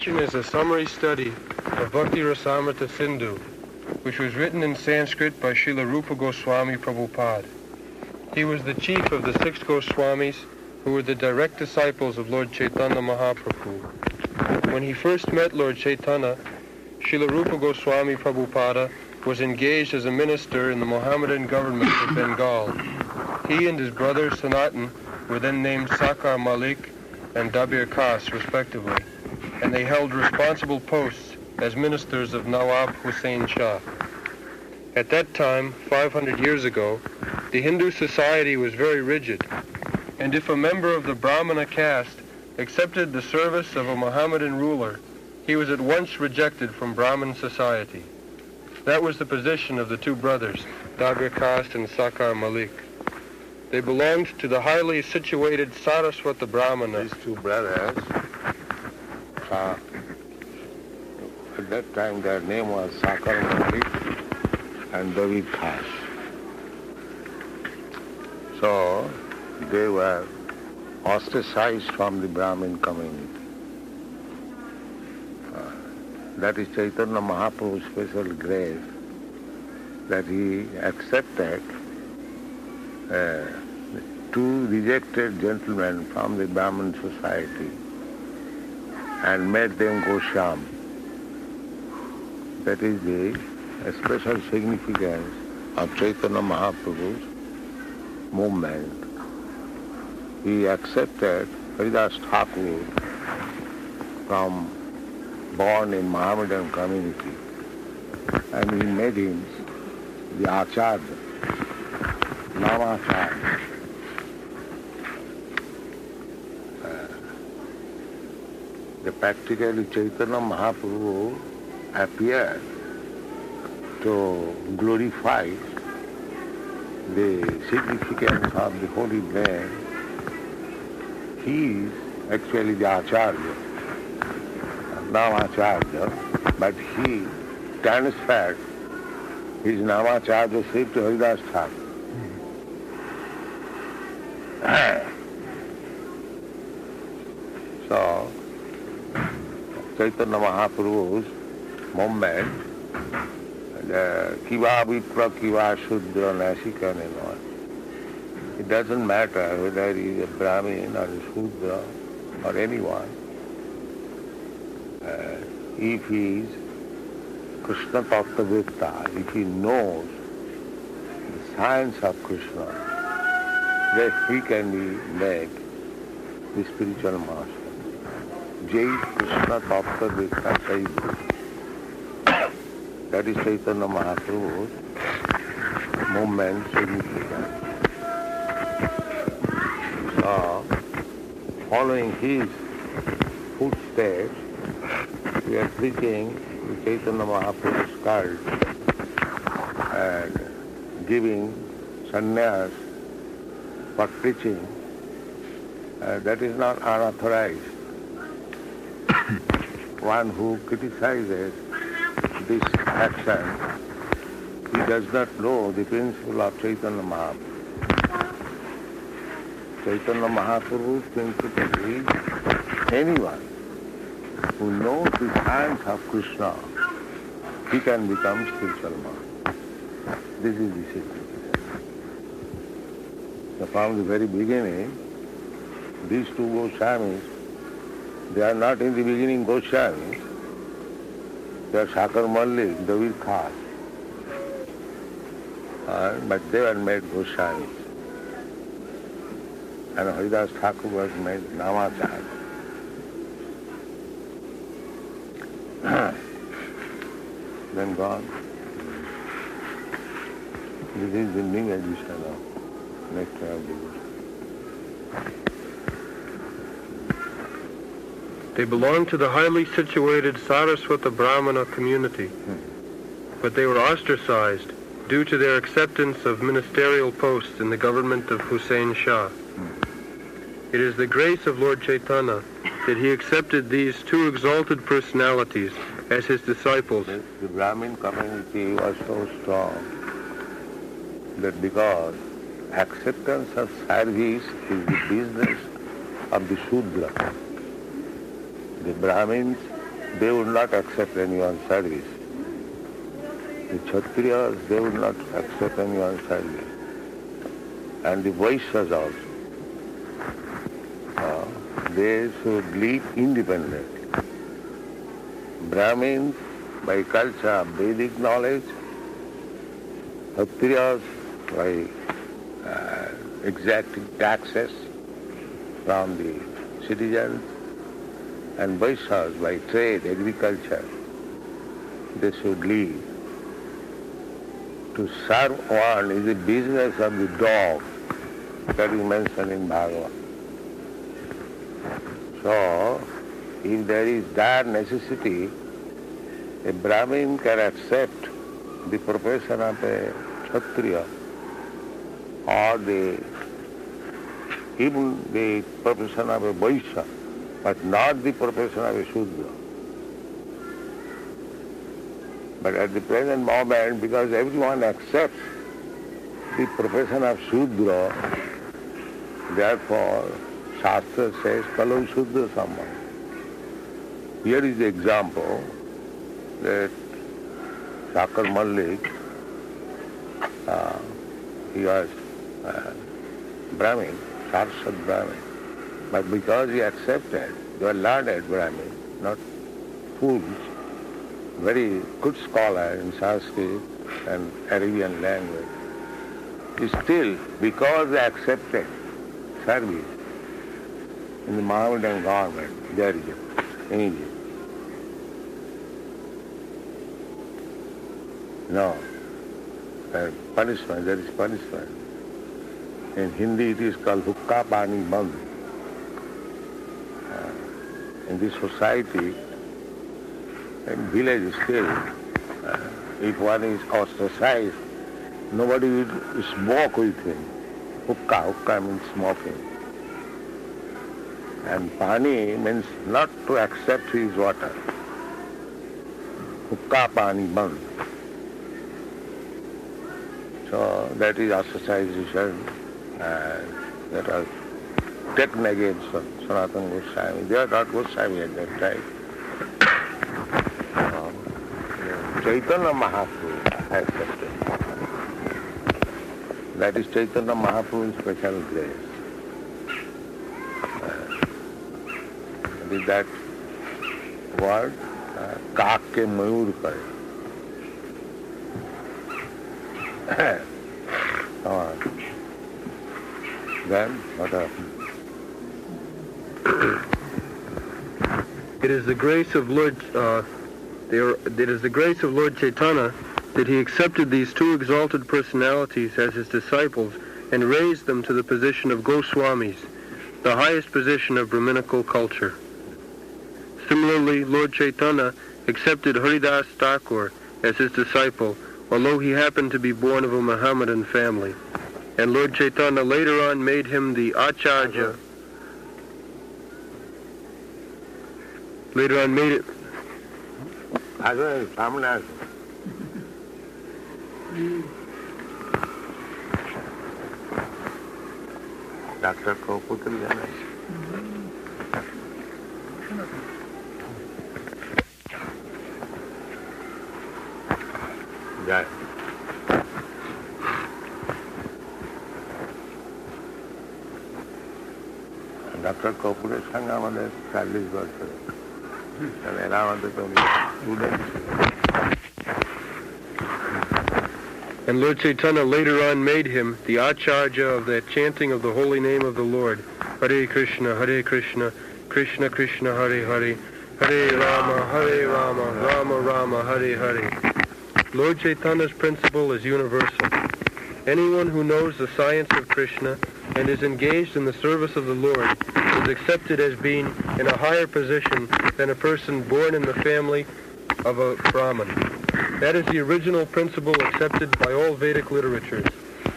Is a summary study of Bhakti Rasamrita Sindhu, which was written in Sanskrit by Srila Rūpa Gosvāmī Prabhupada. He was the chief of the 6 Goswamis, who were the direct disciples of Lord Chaitanya Mahaprabhu. When he first met Lord Chaitanya, Srila Rūpa Gosvāmī Prabhupada was engaged as a minister in the Mohammedan government of Bengal. He and his brother Sanatan were then named Sakar Malik and Dabira Khāsa, respectively, and they held responsible posts as ministers of Nawab Hussain Shah. At that time, 500 years ago, the Hindu society was very rigid, and if a member of the Brahmana caste accepted the service of a Mohammedan ruler, he was at once rejected from Brahmin society. That was the position of the 2 brothers, Dabira Khāsa and Sakar Malik. They belonged to the highly situated Saraswata Brahmana. These 2 brothers, at that time their name was Sakar Malik and Dabira Khāsa. So they were ostracized from the Brahmin community. That is Chaitanya Mahaprabhu's special grace, that he accepted 2 rejected gentlemen from the Brahmin society and made them Goswami. That is the special significance of Chaitanya Mahaprabhu's movement. He accepted Haridas Thakur from born in Mohammedan community, and he made him the Acharya, Namacharya. Practically Chaitanya Mahaprabhu appeared to glorify the significance of the holy name. He is actually the Acharya, Namacharya, but he transferred his Namacharya-ship to Haridas Thakur. So, Chaitanya Mahaprabhu's movement, Kiva Vipra, Kiva Shudra, Nasikan and all. It doesn't matter whether he is a Brahmin or a Shudra or anyone. If he is Krishna Tattva, if he knows the science of Krishna, then he can be made the spiritual master. Jai Krishna Tattva Sai. That is Chaitanya Mahaprabhu's movement significance. Following his footsteps, we are preaching the Chaitanya Mahaprabhu's cult and giving sannyas for preaching. That is not unauthorized. One who criticizes this action, he does not know the principle of Chaitanya Mahaprabhu. Chaitanya Mahaprabhu's principle is anyone who knows the science of Krishna, he can become spiritual master. This is the significance. So from the very beginning, these 2 Goswamis, they are not in the beginning Goswamis. They are Sakar Malik, Dabira Khāsa. But they were made Goswamis. And Haridas Thakur was made Namacharya. Then gone. This is the new edition of next devotion. They belonged to the highly situated Saraswata Brahmana community, but they were ostracized due to their acceptance of ministerial posts in the government of Hussain Shah. It is the grace of Lord Chaitanya that he accepted these 2 exalted personalities as his disciples. The Brahmin community was so strong that because acceptance of service is the business of the Shudra, the Brahmins they would not accept anyone's service. The Kshatriyas, they would not accept anyone's service. And the Vaiṣṇavas also. They should live independently. Brahmins, by culture, Vedic knowledge, Kshatriyas, by exacting taxes from the citizens, and Vaiṣṇavas, by trade, agriculture, they should live. To serve one is the business of the dog, that is mentioned in Bhagavad. So, if there is dire necessity, a Brahmin can accept the profession of a Kshatriya or even the profession of a Vaishya, but not the profession of a Shudra. But at the present moment, because everyone accepts the profession of Shudra, therefore Shastra says, follow Shudra someone. Here is the example that Shakar Malik, he was Brahmin, Sarsat Brahmin. But because he accepted, they were learned Brahmin, not fools, very good scholar in Sanskrit and Arabian language. Still, because they accepted service in the Mohammedan government, there is in Egypt. No, punishment, there is punishment. In Hindi it is called hukka pani band. In this society, in village still, if one is ostracized, nobody will smoke with him. Hukka means smoking. And pani means not to accept his water. Hukka pani band. So that is ostracization, and that was taken against Sanatana Gosvāmī. They are not Gosvāmī at that time. Chaitanya Mahaprabhu accepted. That is Chaitanya Mahaprabhu's special grace. With that word, kaak ke mayur kare. Come on. Then what happened? It is the grace of Lord Chaitanya that he accepted these two exalted personalities as his disciples and raised them to the position of Goswamis, the highest position of Brahminical culture. Similarly, Lord Chaitanya accepted Haridas Thakur as his disciple, although he happened to be born of a Mohammedan family. And Lord Chaitanya later on made him the Acharya. Later on made it. Doctor ko putra jana. Jai. Doctor Kapoor's sanga আমাদের 40 বছর। তাহলে এরা আমাদের তো student. And Lord Chaitanya later on made him the Acharya of the chanting of the holy name of the Lord. Hare Krishna, Krishna Krishna, Hare Hare, Hare Rama, Rama Rama, Hare Hare. Lord Chaitanya's principle is universal. Anyone who knows the science of Krishna and is engaged in the service of the Lord is accepted as being in a higher position than a person born in the family of a Brahman. That is the original principle accepted by all Vedic literatures,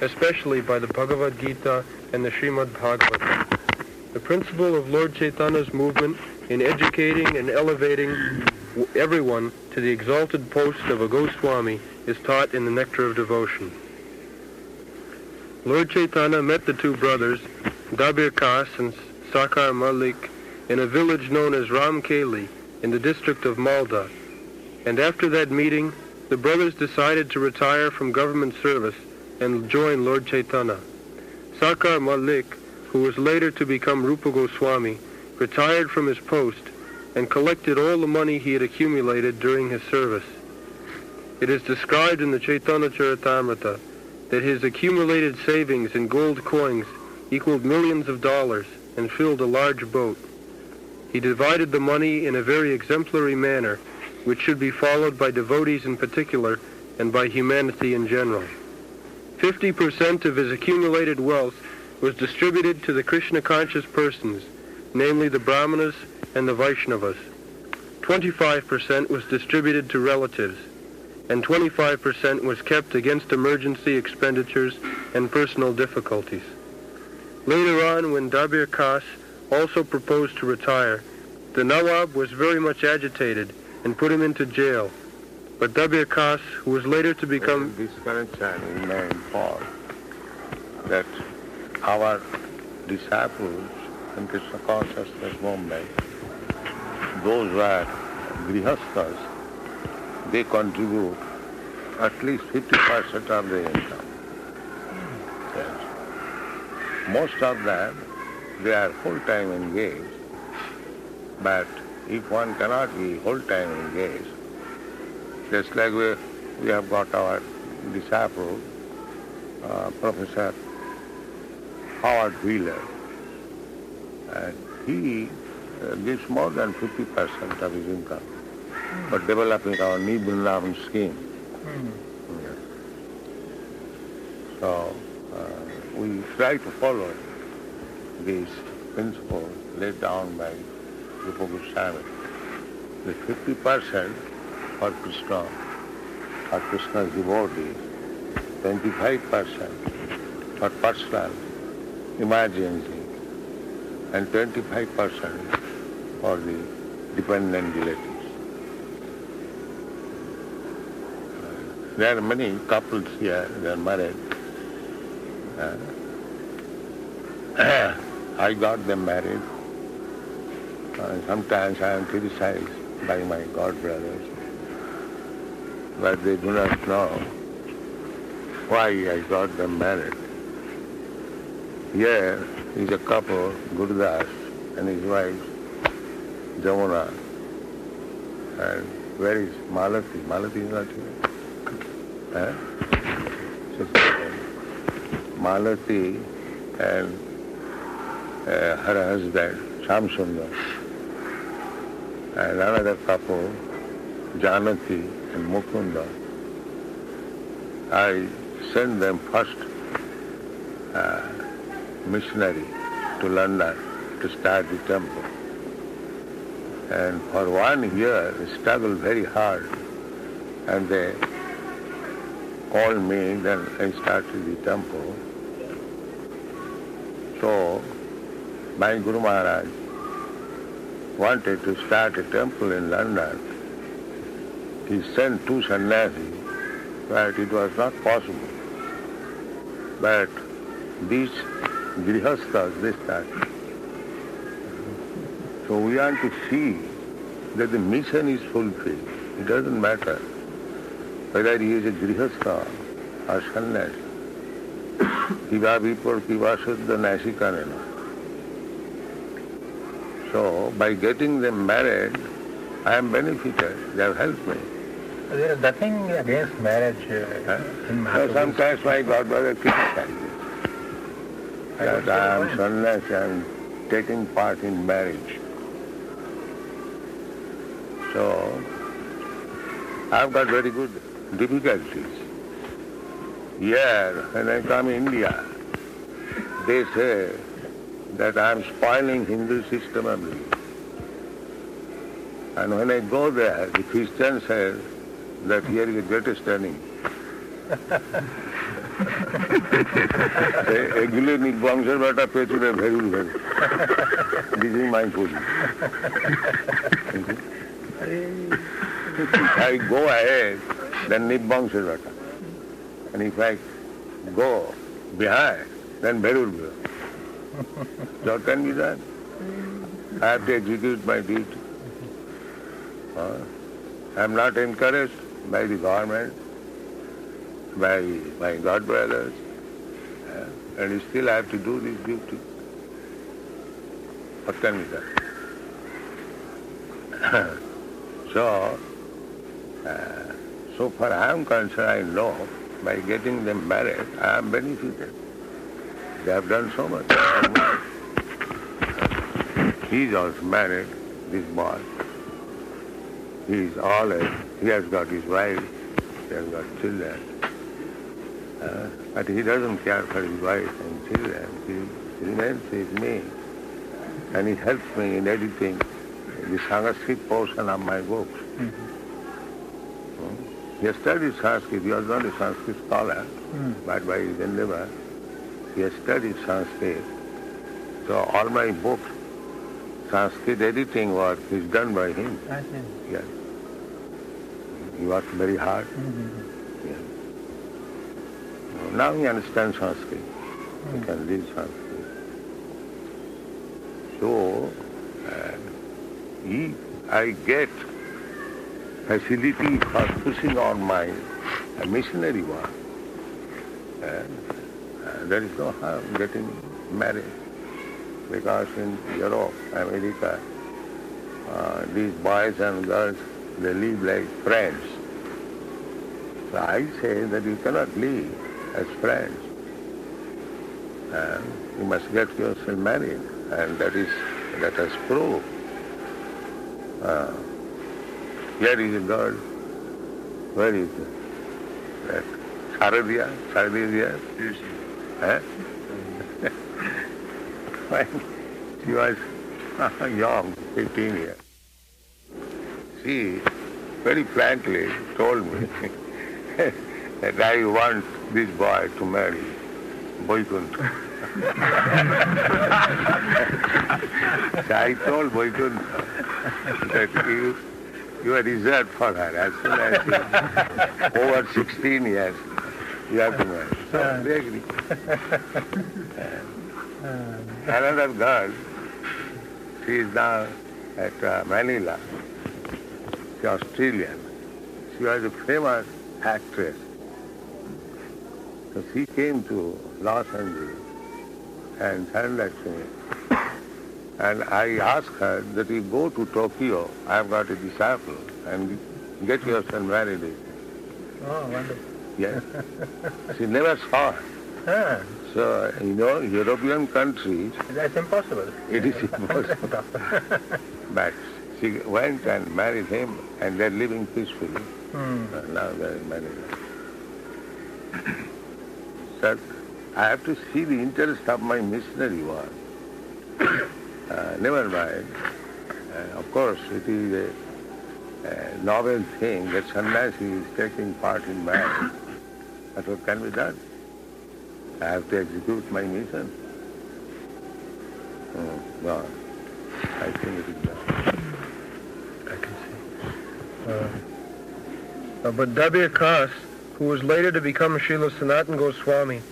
especially by the Bhagavad Gita and the Srimad Bhagavatam. The principle of Lord Chaitanya's movement in educating and elevating everyone to the exalted post of a Goswami is taught in the Nectar of Devotion. Lord Chaitanya met the two brothers, Dabira Khāsa and Sakar Malik, in a village known as Ramkeli in the district of Malda, and after that meeting, the brothers decided to retire from government service and join Lord Chaitanya. Sakar Malik, who was later to become Rūpa Gosvāmī, retired from his post and collected all the money he had accumulated during his service. It is described in the Chaitanya Charitamrita that his accumulated savings in gold coins equaled millions of dollars and filled a large boat. He divided the money in a very exemplary manner, which should be followed by devotees in particular and by humanity in general. 50% of his accumulated wealth was distributed to the Krishna-conscious persons, namely the brāhmaṇas and the Vaiṣṇavas. 25% was distributed to relatives, and 25% was kept against emergency expenditures and personal difficulties. Later on, when Dabira Khāsa also proposed to retire, the Nawab was very much agitated and put him into jail. But Dabira Khāsa, who was later to become... This connection is very important, that our disciples in Krishna consciousness movement, those who are gṛhasthas, they contribute at least 50% of the income. Yes. Most of them, they are full-time engaged, but if one cannot be full-time engaged, just like we have got our disciple, Professor Howard Wheeler, and he gives more than 50% of his income for developing our new Vrindavan scheme. Yes. So we try to follow these principles laid down by Rūpa Gosvāmī. The 50% for Krishna, for Krishna's devotees, 25% for personal emergencies, and 25% for the dependent relatives. There are many couples here, they are married. I got them married. Sometimes I am criticized by my godbrothers, but they do not know why I got them married. Here is a couple, Gurdas and his wife, Jamuna. And where is Malati? Malati is not here. Malati and her husband, Shamsundar, and another couple, Janati and Mukunda. I sent them first missionary to London to start the temple. And for 1 year, they struggled very hard. And they called me, then I started the temple. So, my Guru Maharaj wanted to start a temple in London. He sent 2 sannyasis, but it was not possible. But these gṛhasthas, they started. So we want to see that the mission is fulfilled. It doesn't matter whether he is a gṛhastha or sannyasi. Kiva vipur kiva suddha nasikanena. So by getting them married, I am benefited. They have helped me. There is nothing against marriage in Mahaprabhu. Sometimes my godbrother criticizes that I am sannyasi, I am taking part in marriage. So I have got very good difficulties. Here, when I come to India, they say that I am spoiling Hindu system of living. And when I go there, the Christian says that here is the greatest enemy. Egulo nirbangshar bata pechure bherul bher. This is my position. If I go ahead, then nirbangshar bata. And if I go behind, then bherul bher. So what can be done? I have to execute my duty. I'm not encouraged by the government, by my God brothers, and still I have to do this duty. What can be done? So far I am concerned, I know, by getting them married, I am benefited. They have done so much. He is also married, this boy. He has got his wife, he has got children. But he doesn't care for his wife and children. He remains with me. And he helps me in editing the Sanskrit portion of my books. He has studied Sanskrit. He was not a Sanskrit scholar, but by his endeavor, he has studied Sanskrit. So all my books, Sanskrit editing work is done by him. I see. Yes. He worked very hard. Yes. Now he understands Sanskrit. He can read Sanskrit. So, if I get facility for pushing on my missionary work, there is no harm getting married. Because in Europe, America, these boys and girls, they live like friends. So I say that you cannot live as friends. You must get yourself married, and that has proved. Here is a girl. Where is it? That Saradiya? She was young, 15 years. She very frankly told me that I want this boy to marry Vaikuntha. So I told Vaikuntha that you are reserved for her. As soon as she is over 16 years, you have to marry. So they agree. Another girl, she is now at Manila. She is Australian. She was a famous actress. So she came to Los Angeles and surrendered to me. And I asked her that you go to Tokyo, I have got a disciple, and get yourself married. Oh, wonderful. Yes. She never saw her. So, European countries... That's impossible. It is impossible. But she went and married him, and they're living peacefully. Now they're married. So, I have to see the interest of my missionary work. Never mind. Of course, it is a novel thing that sannyasi is taking part in marriage. But what can be done? I have to execute my mission. No, I think it is done. I can see. But Dabira Khāsa, who was later to become Srila Sanatana Goswami,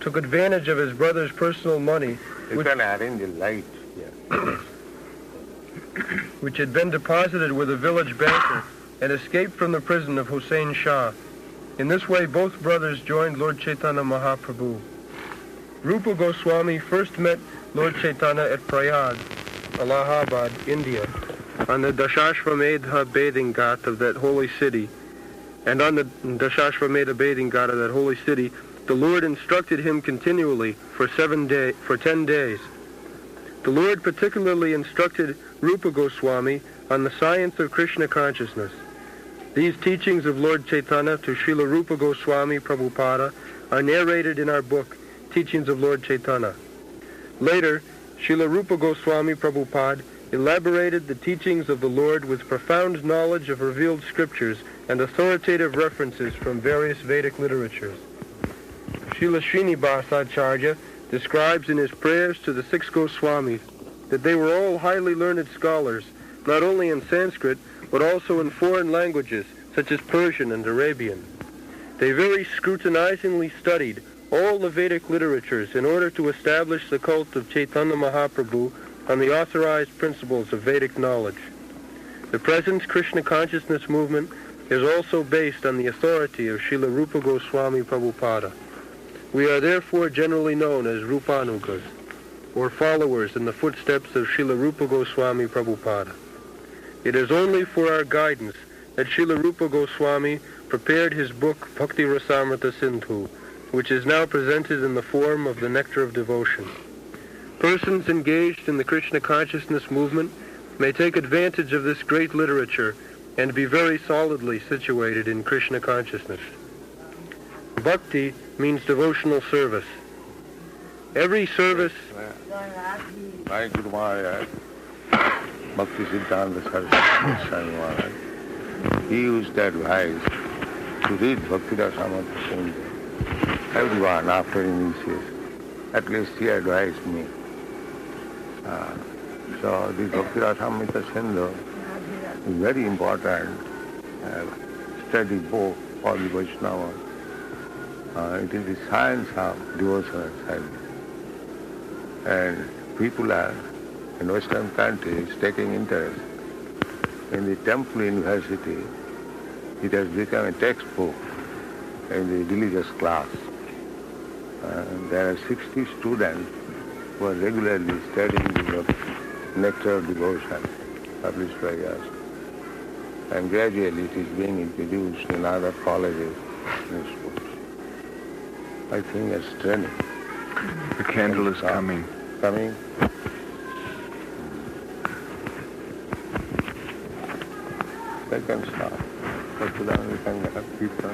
took advantage of his brother's personal money, You can arrange a light here. which had been deposited with a village banker, and escaped from the prison of Hussain Shah. In this way, both brothers joined Lord Chaitanya Mahaprabhu. Rūpa Gosvāmī first met Lord Chaitanya at Prayag, Allahabad, India, on the Dashashvamedha bathing ghat of that holy city. And on the Dashashvamedha bathing ghat of that holy city, the Lord instructed him continually for 10 days. The Lord particularly instructed Rūpa Gosvāmī on the science of Krishna consciousness. These teachings of Lord Chaitanya to Srila Rūpa Gosvāmī Prabhupada are narrated in our book, Teachings of Lord Chaitanya. Later, Srila Rūpa Gosvāmī Prabhupada elaborated the teachings of the Lord with profound knowledge of revealed scriptures and authoritative references from various Vedic literatures. Srila Srinivasa Acharya describes in his prayers to the 6 Goswamis that they were all highly learned scholars, not only in Sanskrit, but also in foreign languages, such as Persian and Arabian. They very scrutinizingly studied all the Vedic literatures in order to establish the cult of Chaitanya Mahaprabhu on the authorized principles of Vedic knowledge. The present Krishna consciousness movement is also based on the authority of Srila Rūpa Gosvāmī Prabhupada. We are therefore generally known as Rūpanugas, or followers in the footsteps of Srila Rūpa Gosvāmī Prabhupada. It is only for our guidance that Srila Rūpa Gosvāmī prepared his book Bhakti Rasamrita Sindhu, which is now presented in the form of the Nectar of Devotion. Persons engaged in the Krishna consciousness movement may take advantage of this great literature and be very solidly situated in Krishna consciousness. Bhakti means devotional service. Every service... My Guru Maharaj, Bhakti Siddhanta Saraswati Maharaj, he used to advise to read Bhakti Rasamrita Sindhu. Everyone after initiation. At least he advised me. So the Bhakti Rasamrita Sindhu is very important study book for the Vaiṣṇavas. It is the science of devotional service. And people are in Western countries taking interest. In the temple university, it has become a textbook in the religious class. There are 60 students who are regularly studying the Nectar of Devotion, published by us. And gradually it is being introduced in other colleges and schools. I think it's training. The candle is coming. Coming? They can start. But then we can have people.